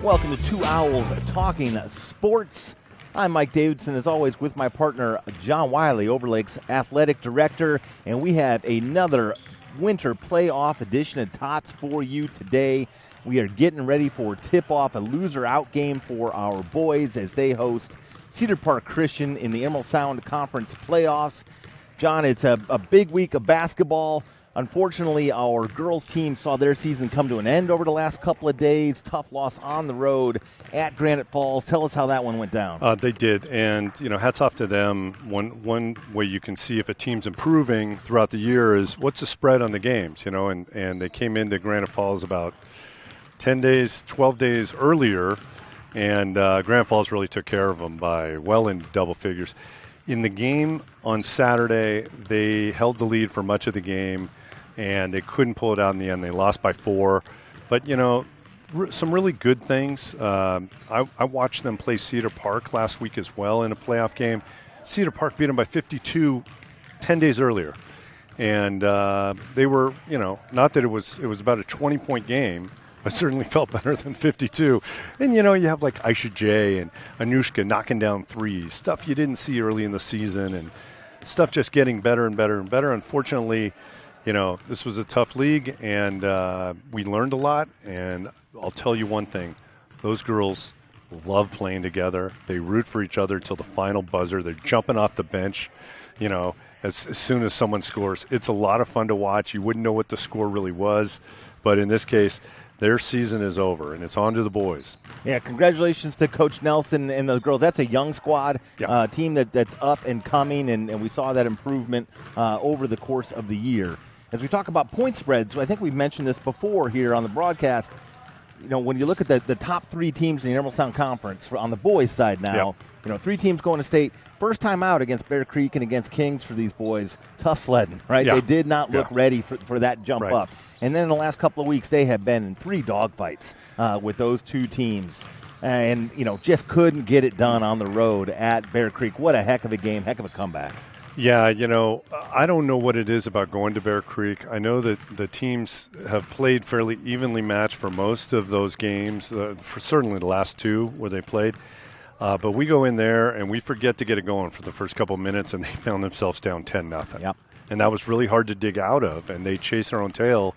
Welcome to Two Owls Talking Sports. I'm Mike Davidson, as always, with my partner, John Wiley, Overlake's athletic director, and we have another winter playoff edition of TOTS for you today. We are getting ready for tip-off, a loser-out game for our boys as they host Cedar Park Christian in the Emerald Sound Conference playoffs. John, it's a big week of basketball. Unfortunately, our girls' team saw their season come to an end over the last couple of days. Tough loss on the road at Granite Falls. Tell us how that one went down. They did, and hats off to them. One way you can see if a team's improving throughout the year is what's the spread on the games. And they came into Granite Falls about 10 days, 12 days earlier, and Granite Falls really took care of them by well into double figures. In the game on Saturday, they held the lead for much of the game, and they couldn't pull it out in the end. They lost by 4. But, some really good things. I watched them play Cedar Park last week as well in a playoff game. Cedar Park beat them by 52 10 days earlier. And they were, not that it was about a 20-point game, but certainly felt better than 52. And, you have like Aisha J and Anushka knocking down threes, stuff you didn't see early in the season, and stuff just getting better and better and better. Unfortunately, this was a tough league, and we learned a lot. And I'll tell you one thing. Those girls love playing together. They root for each other till the final buzzer. They're jumping off the bench, as soon as someone scores. It's a lot of fun to watch. You wouldn't know what the score really was. But in this case, their season is over, and it's on to the boys. Yeah, congratulations to Coach Nelson and those girls. That's a young squad, team that's up and coming, and we saw that improvement over the course of the year. As we talk about point spreads, I think we've mentioned this before here on the broadcast. When you look at the top 3 teams in the Emerald Sound Conference on the boys' side now, 3 teams going to state. First time out against Bear Creek and against Kings for these boys. Tough sledding, right? Yeah. They did not look ready for that jump up. And then in the last couple of weeks, they have been in 3 dogfights with those 2 teams. And, just couldn't get it done on the road at Bear Creek. What a heck of a game, heck of a comeback. Yeah, I don't know what it is about going to Bear Creek. I know that the teams have played fairly evenly matched for most of those games, for certainly the last 2 where they played. But we go in there and we forget to get it going for the first couple of minutes, and they found themselves down 10-0. Yep. And that was really hard to dig out of, and they chased their own tail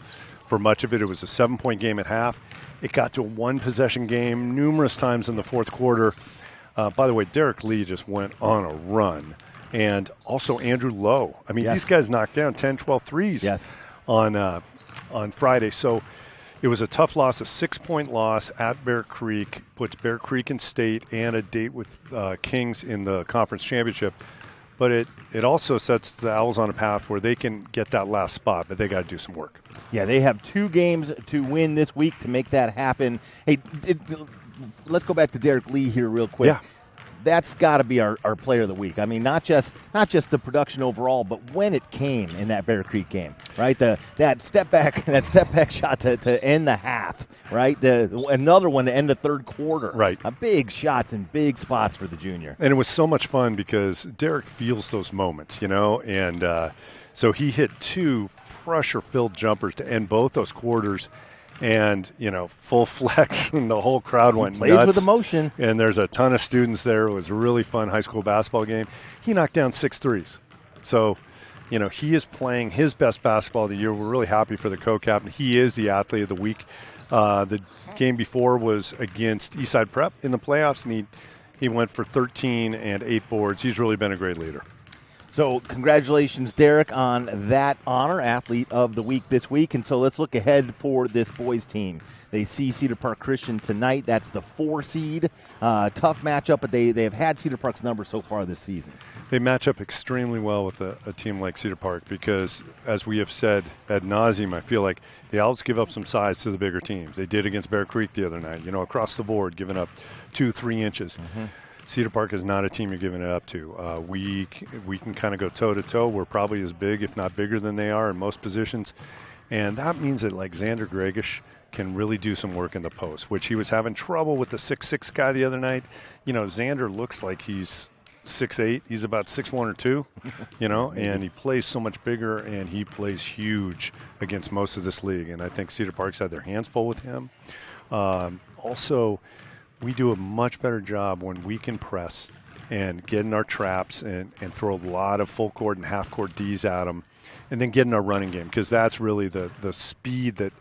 for much of it. It was a 7-point game at half. It got to a 1-possession game numerous times in the fourth quarter. By the way, Derek Lee just went on a run. And also Andrew Lowe. I mean, these guys knocked down 10, 12 threes on Friday. So it was a tough loss, a 6-point loss at Bear Creek, puts Bear Creek in state and a date with Kings in the conference championship. But it also sets the Owls on a path where they can get that last spot, but they got to do some work. Yeah, they have 2 games to win this week to make that happen. Hey, let's go back to Derek Lee here real quick. Yeah. That's got to be our player of the week. I mean, not just the production overall, but when it came in that Bear Creek game, right? That step back shot to end the half, right? Another one to end the third quarter, right? Big shots in big spots for the junior. And it was so much fun because Derek feels those moments, and so he hit 2 pressure-filled jumpers to end both those quarters. And, full flex, and the whole crowd went nuts. Plays with emotion. And there's a ton of students there. It was a really fun high school basketball game. He knocked down 6 threes. So, he is playing his best basketball of the year. We're really happy for the co-captain. He is the athlete of the week. The game before was against Eastside Prep in the playoffs, and he went for 13 and 8 boards. He's really been a great leader. So congratulations, Derek, on that honor, Athlete of the Week this week. And so let's look ahead for this boys team. They see Cedar Park Christian tonight. That's the 4 seed. Tough matchup, but they have had Cedar Park's number so far this season. They match up extremely well with a team like Cedar Park because, as we have said ad nauseum, I feel like the Owls give up some size to the bigger teams. They did against Bear Creek the other night, across the board, giving up 2-3 inches. Mm-hmm. Cedar Park is not a team you're giving it up to. We can kind of go toe-to-toe. We're probably as big, if not bigger than they are in most positions. And that means that, like, Xander Gregish can really do some work in the post, which he was having trouble with the 6'6" guy the other night. Xander looks like he's 6'8". He's about 6'1" or 2", and he plays so much bigger, and he plays huge against most of this league. And I think Cedar Park's had their hands full with him. also we do a much better job when we can press and get in our traps and throw a lot of full court and half court Ds at them, and then get in our running game, because that's really the speed that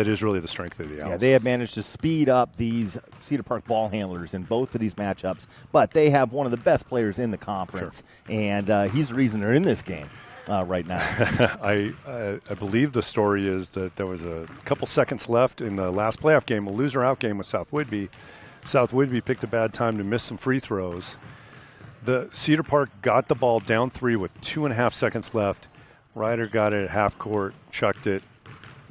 is really the strength of the Owls. Yeah, they have managed to speed up these Cedar Park ball handlers in both of these matchups, but they have one of the best players in the conference, and he's the reason they're in this game right now. I believe the story is that there was a couple seconds left in the last playoff game, a loser-out game with South Whidbey. South Whidbey picked a bad time to miss some free throws. The Cedar Park got the ball down 3 with 2.5 seconds left. Ryder got it at half court, chucked it,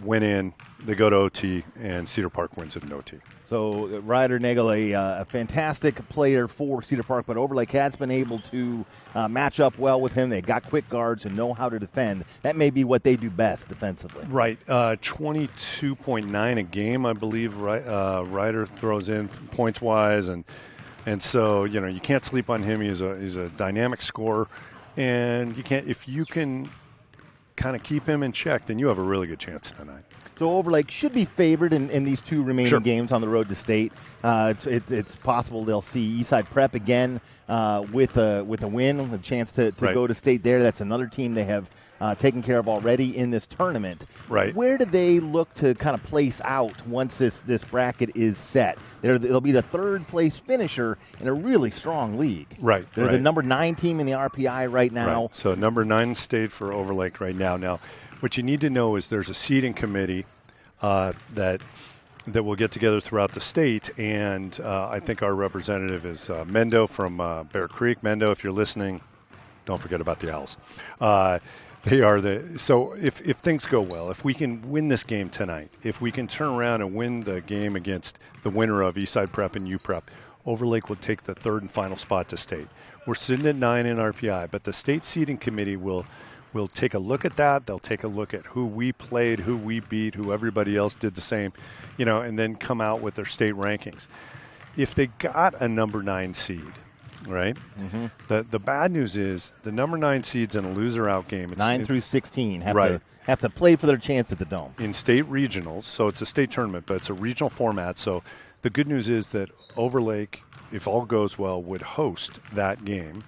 went in. They go to OT, and Cedar Park wins it in OT. So Ryder Nagel, a fantastic player for Cedar Park, but Overlake has been able to match up well with him. They got quick guards and know how to defend. That may be what they do best defensively. Right. 22.9 a game, I believe. Ryder throws in points-wise, and so you can't sleep on him. He's a dynamic scorer, and if you can kind of keep him in check, then you have a really good chance tonight. So Overlake should be favored in these two remaining games on the road to state. It's possible they'll see Eastside Prep again with a win, a chance to go to state there. That's another team they have taken care of already in this tournament. Right. Where do they look to kind of place out once this bracket is set? They'll be the third place finisher in a really strong league. Right. They're the number 9 team in the RPI right now. Right. So number 9 state for Overlake right now. Now, what you need to know is there's a seeding committee that will get together throughout the state, and I think our representative is Mendo from Bear Creek. Mendo, if you're listening, don't forget about the Owls. They are so if things go well, if we can win this game tonight, if we can turn around and win the game against the winner of Eastside Prep and UPrep, Overlake will take the third and final spot to state. We're sitting at 9 in RPI, but the state seeding committee will take a look at that. They'll take a look at who we played, who we beat, who everybody else did the same, and then come out with their state rankings. If they got a number 9 seed, right? Mm-hmm. The bad news is the number 9 seeds in a loser-out game. 9 through 16 have to play for their chance at the Dome. In state regionals, so it's a state tournament, but it's a regional format. So the good news is that Overlake, if all goes well, would host that game.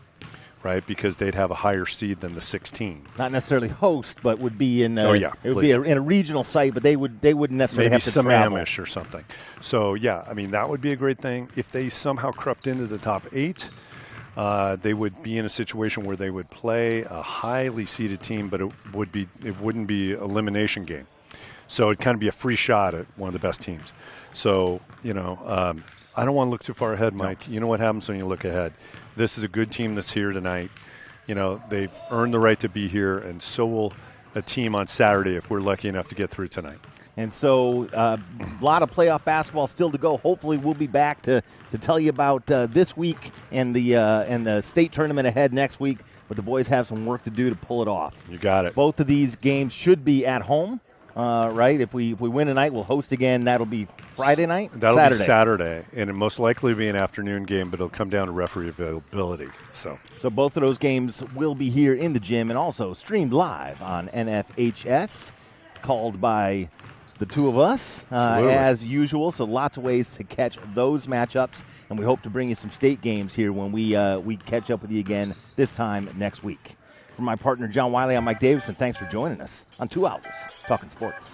Right, because they'd have a higher seed than the 16. Not necessarily host, but would be in. It would be in a regional site, but they wouldn't necessarily maybe have to travel. Amish or something. So that would be a great thing. If they somehow crept into the top 8, they would be in a situation where they would play a highly seeded team, but it wouldn't be an elimination game. So it'd kind of be a free shot at one of the best teams. So I don't want to look too far ahead, Mike. No. You know what happens when you look ahead. This is a good team that's here tonight. They've earned the right to be here, and so will a team on Saturday if we're lucky enough to get through tonight. And so a lot of playoff basketball still to go. Hopefully we'll be back to tell you about this week and the state tournament ahead next week. But the boys have some work to do to pull it off. You got it. Both of these games should be at home. Right? If we win tonight, we'll host again. That'll be Friday night? That'll be Saturday, and it'll most likely be an afternoon game, but it'll come down to referee availability. So both of those games will be here in the gym and also streamed live on NFHS, called by the two of us as usual. So lots of ways to catch those matchups, and we hope to bring you some state games here when we catch up with you again this time next week. For my partner, John Wiley, I'm Mike Davidson. Thanks for joining us on 2 Hours Talking Sports.